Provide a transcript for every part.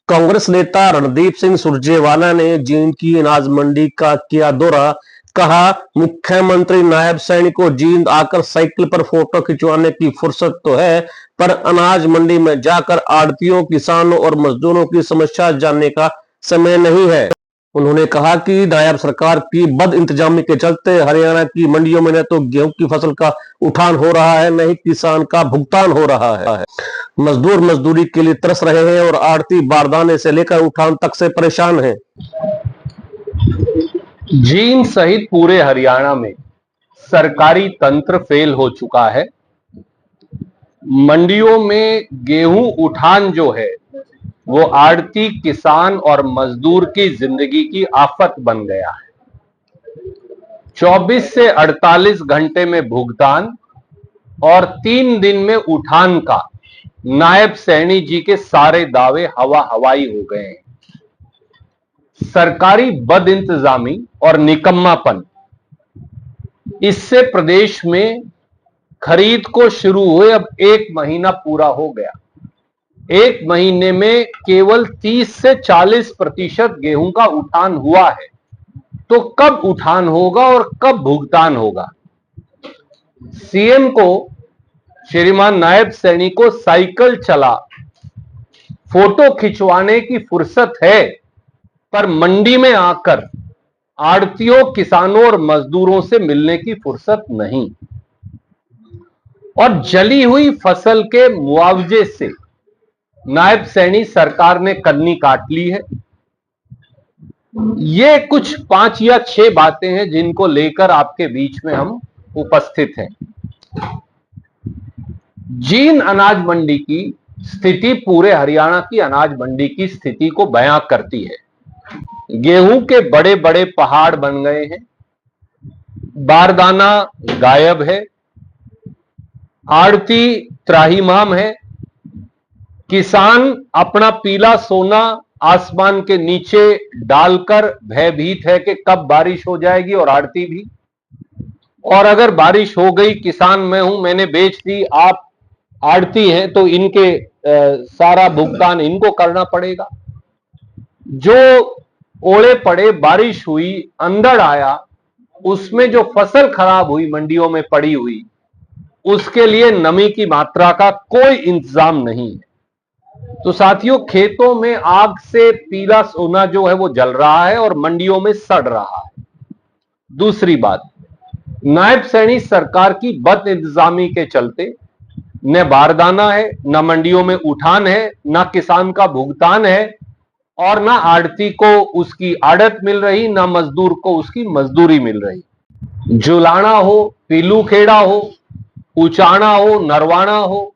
कांग्रेस नेता रणदीप सिंह सुरजेवाला ने जींद की अनाज मंडी का किया दौरा। कहा, मुख्यमंत्री नायब सैनी को जींद आकर साइकिल पर फोटो खिंचवाने की फुर्सत तो है, पर अनाज मंडी में जाकर आड़तियों, किसानों और मजदूरों की समस्या जानने का समय नहीं है। उन्होंने कहा कि नायब सरकार की बद इंतजामी के चलते हरियाणा की मंडियों में न तो गेहूं की फसल का उठान हो रहा है, न ही किसान का भुगतान हो रहा है। मजदूर मजदूरी के लिए तरस रहे हैं और आड़ती बारदाने से लेकर उठान तक से परेशान हैं। जींद सहित पूरे हरियाणा में सरकारी तंत्र फेल हो चुका है। मंडियों में गेहूं उठान जो है वो आड़ती, किसान और मजदूर की जिंदगी की आफत बन गया है। 24 से 48 घंटे में भुगतान और 3 दिन में उठान का नायब सैनी जी के सारे दावे हवा हवाई हो गए हैं। सरकारी बद इंतजामी और निकम्मापन, इससे प्रदेश में खरीद को शुरू हुए अब 1 महीना पूरा हो गया। 1 महीने में केवल 30 से 40% गेहूं का उठान हुआ है। तो कब उठान होगा और कब भुगतान होगा? सीएम को, श्रीमान नायब सैनी को साइकिल चला फोटो खिंचवाने की फुर्सत है, पर मंडी में आकर आड़तियों, किसानों और मजदूरों से मिलने की फुर्सत नहीं। और जली हुई फसल के मुआवजे से नायब सैनी सरकार ने कन्नी काट ली है। ये कुछ 5 या 6 बातें हैं जिनको लेकर आपके बीच में हम उपस्थित हैं। जींद अनाज मंडी की स्थिति पूरे हरियाणा की अनाज मंडी की स्थिति को बयां करती है। गेहूं के बड़े बड़े पहाड़ बन गए हैं, बारदाना गायब है, आड़ती त्राहिमाम है, किसान अपना पीला सोना आसमान के नीचे डालकर भयभीत है कि कब बारिश हो जाएगी, और आड़ती भी। और अगर बारिश हो गई, किसान मैं हूं, मैंने बेच दी, आप आड़ती हैं, तो इनके सारा भुगतान इनको करना पड़ेगा। जो ओले पड़े, बारिश हुई, अंधड़ आया, उसमें जो फसल खराब हुई मंडियों में पड़ी हुई, उसके लिए नमी की मात्रा का कोई इंतजाम नहीं है। तो साथियों, खेतों में आग से पीला सोना जो है वो जल रहा है और मंडियों में सड़ रहा है। दूसरी बात, नायब सैनी सरकार की बद इंतजामी के चलते न बारदाना है, न मंडियों में उठान है, न किसान का भुगतान है, और न आड़ती को उसकी आड़त मिल रही, न मजदूर को उसकी मजदूरी मिल रही। जुलाना हो, पीलूखेड़ा हो, उचाना हो, नरवाना हो,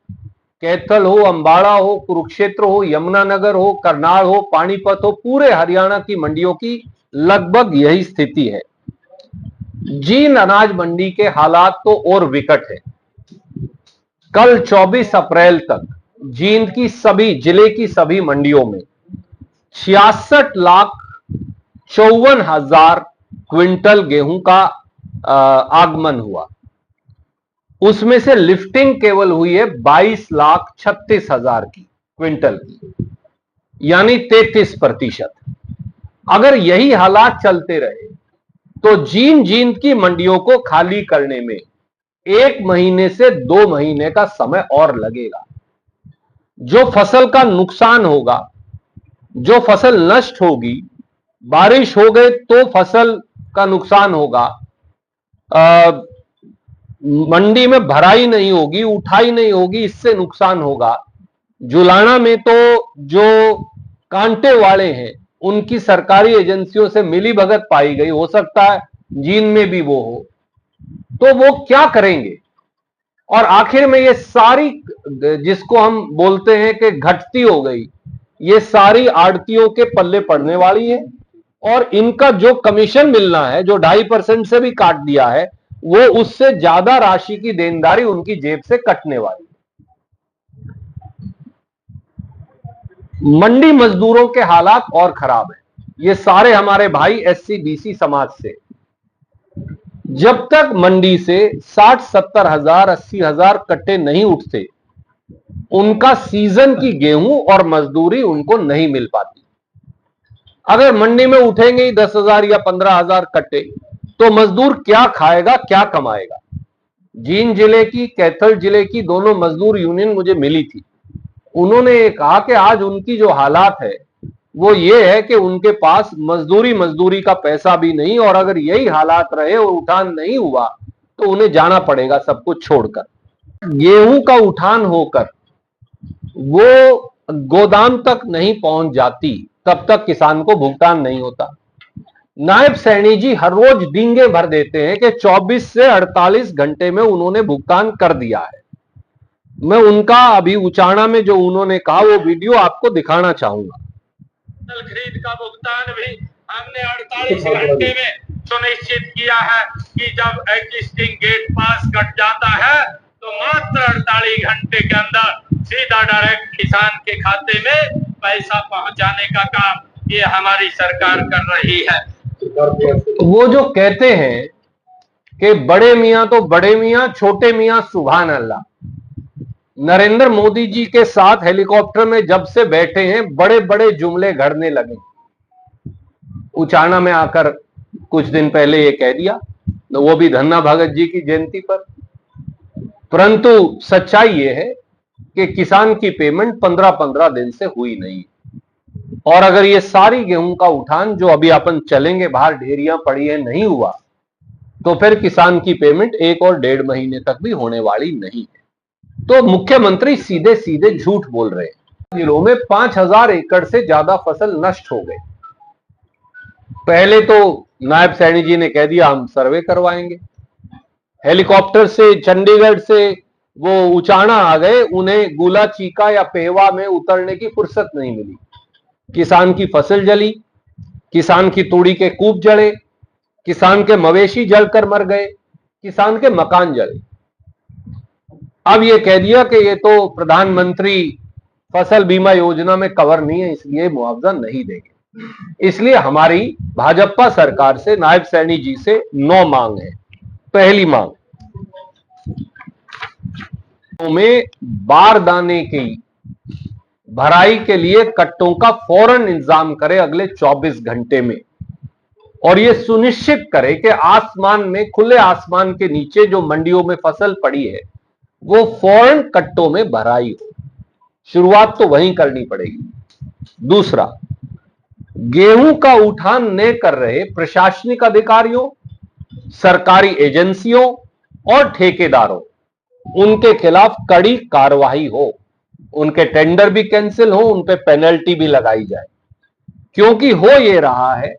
कैथल हो, अंबाड़ा हो, कुरुक्षेत्र हो, यमुनानगर हो, करनाल हो, पानीपत हो, पूरे हरियाणा की मंडियों की लगभग यही स्थिति है। जींद अनाज मंडी के हालात तो और विकट है। कल 24 अप्रैल तक जींद की सभी जिले की सभी मंडियों में 66,54,000 क्विंटल गेहूं का आगमन हुआ। उसमें से लिफ्टिंग केवल हुई है 22,36,000 की क्विंटल की, यानी 33%। अगर यही हालात चलते रहे तो जींद की मंडियों को खाली करने में 1 महीने से 2 महीने का समय और लगेगा। जो फसल का नुकसान होगा, जो फसल नष्ट होगी, बारिश हो गए तो फसल का नुकसान होगा, मंडी में भराई नहीं होगी, उठाई नहीं होगी, इससे नुकसान होगा। जुलाना में तो जो कांटे वाले हैं उनकी सरकारी एजेंसियों से मिलीभगत पाई गई, हो सकता है जींद में भी वो हो, तो वो क्या करेंगे? और आखिर में ये सारी, जिसको हम बोलते हैं कि घटती हो गई, ये सारी आड़तियों के पल्ले पड़ने वाली है, और इनका जो कमीशन मिलना है, जो 2.5% से भी काट दिया है, वो उससे ज्यादा राशि की देनदारी उनकी जेब से कटने वाली है। मंडी मजदूरों के हालात और खराब है। ये सारे हमारे भाई एससी बीसी समाज से, जब तक मंडी से 60-70 हजार 80 हजार कट्टे नहीं उठते, उनका सीजन की गेहूं और मजदूरी उनको नहीं मिल पाती। अगर मंडी में उठेंगे ही 10,000 या 15,000 कट्टे, तो मजदूर क्या खाएगा, क्या कमाएगा। जींद जिले की, कैथल जिले की दोनों मजदूर यूनियन मुझे मिली थी। उन्होंने ये कहा कि आज उनकी जो हालात है वो ये है कि उनके पास मजदूरी का पैसा भी नहीं, और अगर यही हालात रहे और उठान नहीं हुआ तो उन्हें जाना पड़ेगा सब कुछ छोड़कर। गेहूं का उठान होकर वो गोदाम तक नहीं पहुंच जाती तब तक किसान को भुगतान नहीं होता। नायब सैनी जी हर रोज डींगे भर देते हैं कि 24 से 48 घंटे में उन्होंने भुगतान कर दिया है। मैं उनका अभी उचाना में जो उन्होंने कहा वो वीडियो आपको दिखाना चाहूंगा। खरीद का भुगतान भी हमने 48 घंटे में सुनिश्चित किया है कि जब एग्जिस्टिंग गेट पास कट जाता है तो मात्र 48 घंटे के अंदर सीधा डायरेक्ट किसान के खाते में पैसा पहुंचाने का काम ये हमारी सरकार कर रही है। वो जो कहते हैं कि बड़े मियां तो बड़े मियां, छोटे मियां सुभान अल्लाह, नरेंद्र मोदी जी के साथ हेलीकॉप्टर में जब से बैठे हैं बड़े बड़े जुमले घड़ने लगे। उचाना में आकर कुछ दिन पहले ये कह दिया, वो भी धन्ना भगत जी की जयंती पर। परंतु सच्चाई ये है कि किसान की पेमेंट 15-15 दिन से हुई नहीं, और अगर ये सारी गेहूं का उठान जो अभी अपन चलेंगे, बाहर ढेरियां पड़ी है, नहीं हुआ तो फिर किसान की पेमेंट 1 और 1.5 महीने तक भी होने वाली नहीं है। तो मुख्यमंत्री सीधे सीधे झूठ बोल रहे हैं। जिलों में 5,000 एकड़ से ज्यादा फसल नष्ट हो गई। पहले तो नायब सैनी जी ने कह दिया हम सर्वे करवाएंगे। हेलीकॉप्टर से चंडीगढ़ से वो उचाना आ गए, उन्हें गुला चीका या पेहवा में उतरने की फुर्सत नहीं मिली। किसान की फसल जली, किसान की तूड़ी के कूप जले, किसान के मवेशी जलकर मर गए, किसान के मकान जले। अब ये कह दिया कि ये तो प्रधानमंत्री फसल बीमा योजना में कवर नहीं है, इसलिए मुआवजा नहीं देंगे। इसलिए हमारी भाजपा सरकार से, नायब सैनी जी से 9 मांग है। पहली मांग में बारदाने की भराई के लिए कट्टों का फौरन इंतजाम करे अगले 24 घंटे में, और यह सुनिश्चित करे कि आसमान में, खुले आसमान के नीचे जो मंडियों में फसल पड़ी है वो फौरन कट्टों में भराई हो। शुरुआत तो वहीं करनी पड़ेगी। दूसरा, गेहूं का उठान न कर रहे प्रशासनिक अधिकारियों, सरकारी एजेंसियों और ठेकेदारों, उनके खिलाफ कड़ी कार्रवाई हो। उनके टेंडर भी कैंसिल हो, उन पे पेनल्टी भी लगाई जाए। क्योंकि हो ये रहा है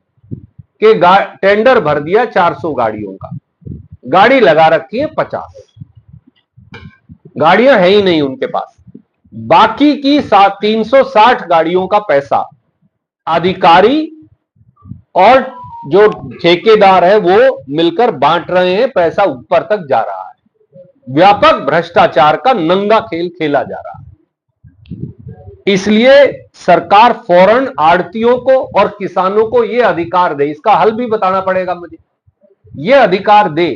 कि टेंडर भर दिया 400 गाड़ियों का, गाड़ी लगा रखी है 50, गाड़ियां है ही नहीं उनके पास। बाकी की 360 गाड़ियों का पैसा अधिकारी और जो ठेकेदार है वो मिलकर बांट रहे हैं, पैसा ऊपर तक जा रहा है। व्यापक भ्रष्टाचार का नंगा खेल खेला जा रहा है। इसलिए सरकार फौरन आड़तियों को और किसानों को यह अधिकार दे, इसका हल भी बताना पड़ेगा मुझे, यह अधिकार दे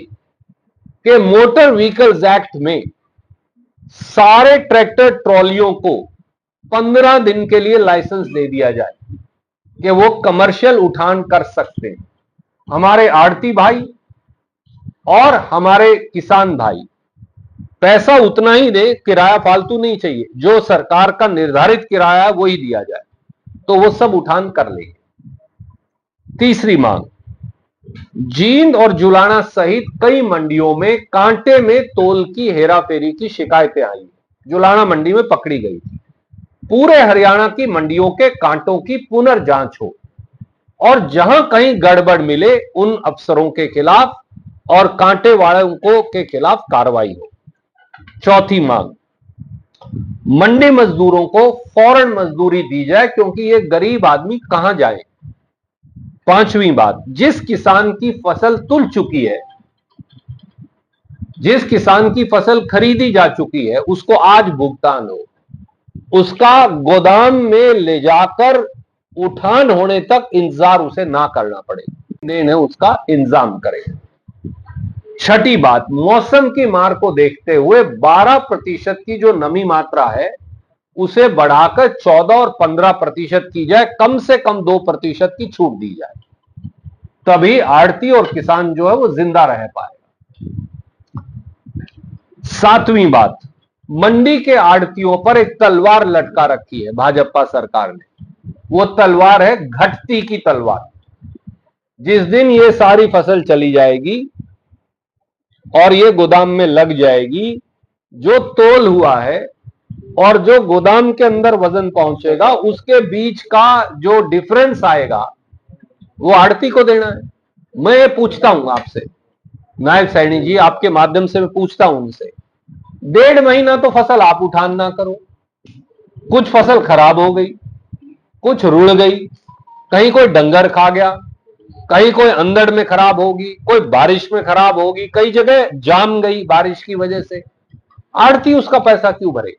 कि मोटर व्हीकल्स एक्ट में सारे ट्रैक्टर ट्रॉलियों को 15 दिन के लिए लाइसेंस दे दिया जाए कि वो कमर्शियल उठान कर सकते हैं। हमारे आड़ती भाई और हमारे किसान भाई पैसा उतना ही दे, किराया फालतू नहीं चाहिए, जो सरकार का निर्धारित किराया है वो ही दिया जाए, तो वो सब उठान कर लेंगे। तीसरी मांग, जींद और जुलाना सहित कई मंडियों में कांटे में तोल की हेराफेरी की शिकायतें आई। जुलाना मंडी में पकड़ी गई थी। पूरे हरियाणा की मंडियों के कांटों की पुनर्जांच हो और जहां कहीं गड़बड़ मिले उन अफसरों के खिलाफ और कांटे वालों को के खिलाफ कार्रवाई हो। चौथी मांग, मंडी मजदूरों को फौरन मजदूरी दी जाए क्योंकि ये गरीब आदमी कहां जाए। पांचवी बात, जिस किसान की फसल तुल चुकी है, जिस किसान की फसल खरीदी जा चुकी है, उसको आज भुगतान हो, उसका गोदाम में ले जाकर उठान होने तक इंतजार उसे ना करना पड़े, उसका इंतजाम करें। छठी बात, मौसम की मार को देखते हुए 12% की जो नमी मात्रा है उसे बढ़ाकर 14 और 15% की जाए, कम से कम 2% की छूट दी जाए, तभी आड़ती और किसान जो है वो जिंदा रह पाएगा। सातवीं बात, मंडी के आड़तियों पर एक तलवार लटका रखी है भाजपा सरकार ने। वो तलवार है घटती की तलवार। जिस दिन ये सारी फसल चली जाएगी और ये गोदाम में लग जाएगी, जो तोल हुआ है और जो गोदाम के अंदर वजन पहुंचेगा उसके बीच का जो डिफरेंस आएगा वो आड़ती को देना है। मैं ये पूछता हूं आपसे, नायब सैनी जी, आपके माध्यम से मैं पूछता हूं उनसे, 1.5 महीना तो फसल आप उठान ना करो, कुछ फसल खराब हो गई, कुछ रुड़ गई, कहीं कोई डंगर खा गया, कहीं कोई अंदर में खराब होगी, कोई बारिश में खराब होगी, कई जगह जाम गई बारिश की वजह से, आड़ती उसका पैसा क्यों भरे?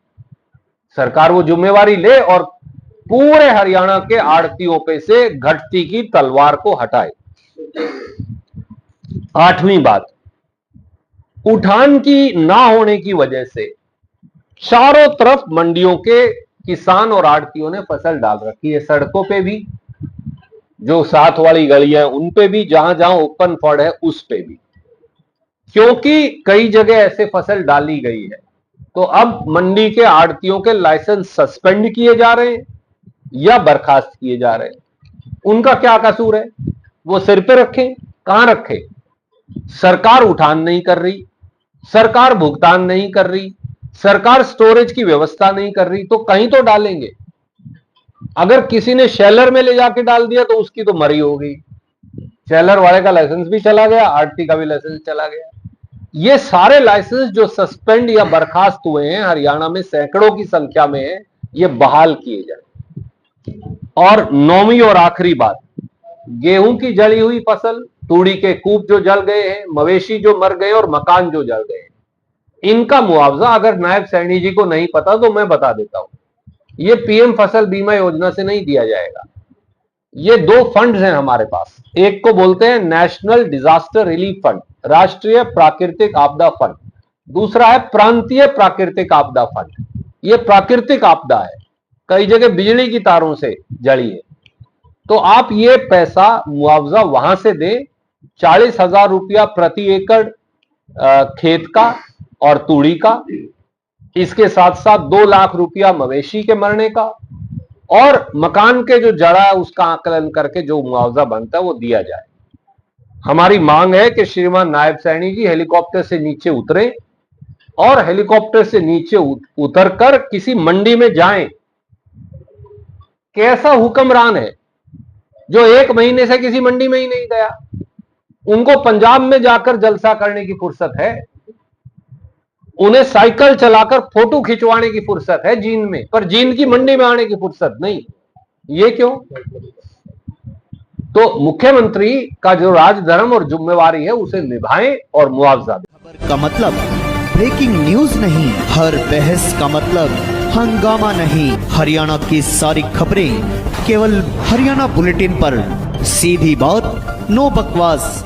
सरकार वो जिम्मेवारी ले और पूरे हरियाणा के आड़तियों पे से घटती की तलवार को हटाए। आठवीं बात, उठान की ना होने की वजह से चारों तरफ मंडियों के किसान और आड़तियों ने फसल डाल रखी है, सड़कों पे भी, जो साथ वाली गलियां उन पे भी, जहां जहां ओपन फॉड है उस पे भी, क्योंकि कई जगह ऐसे फसल डाली गई है। तो अब मंडी के आड़तियों के लाइसेंस सस्पेंड किए जा रहे हैं या बर्खास्त किए जा रहे हैं। उनका क्या कसूर है? वो सिर पे रखे, कहां रखे? सरकार उठान नहीं कर रही, सरकार भुगतान नहीं कर रही, सरकार स्टोरेज की व्यवस्था नहीं कर रही, तो कहीं तो डालेंगे। अगर किसी ने शेलर में ले जाके डाल दिया तो उसकी तो मरी हो गई, शेलर वाले का लाइसेंस भी चला गया, आड़ती का भी लाइसेंस चला गया। ये सारे लाइसेंस जो सस्पेंड या बर्खास्त हुए हैं हरियाणा में सैकड़ों की संख्या में है, ये बहाल किए जाए। और 9वीं और आखिरी बात, गेहूं की जली हुई फसल, तूड़ी के कूप जो जल गए हैं, मवेशी जो मर गए और मकान जो जल गए हैं, इनका मुआवजा अगर नायब सैनी जी को नहीं पता तो मैं बता देता हूं, ये पीएम फसल बीमा योजना से नहीं दिया जाएगा। ये 2 फंड्स हैं हमारे पास, एक को बोलते हैं नेशनल डिजास्टर रिलीफ फंड, राष्ट्रीय प्राकृतिक आपदा फंड, दूसरा है प्रांतीय प्राकृतिक आपदा फंड। ये प्राकृतिक आपदा है, कई जगह बिजली की तारों से जली है, तो आप ये पैसा मुआवजा वहां से दें, 40,000 रुपया प्रति एकड़ खेत का और तूड़ी का, इसके साथ साथ 2 लाख रुपया मवेशी के मरने का, और मकान के जो जड़ा है उसका आकलन करके जो मुआवजा बनता है वो दिया जाए। हमारी मांग है कि श्रीमान नायब सैनी जी हेलीकॉप्टर से नीचे उतरें और हेलीकॉप्टर से नीचे उतरकर किसी मंडी में जाएं। कैसा हुक्मरान है जो 1 महीने से किसी मंडी में ही नहीं गया? उनको पंजाब में जाकर जलसा करने की फुर्सत है, उन्हें साइकिल चलाकर फोटो खिंचवाने की फुर्सत है जींद में, पर जींद की मंडी में आने की फुर्सत नहीं। ये क्यों? तो मुख्यमंत्री का जो राजधर्म और जिम्मेवारी है उसे निभाएं और मुआवजा दें। खबर का मतलब ब्रेकिंग न्यूज नहीं, हर बहस का मतलब हंगामा नहीं। हरियाणा की सारी खबरें केवल हरियाणा बुलेटिन पर, सीधी बात, नो बकवास।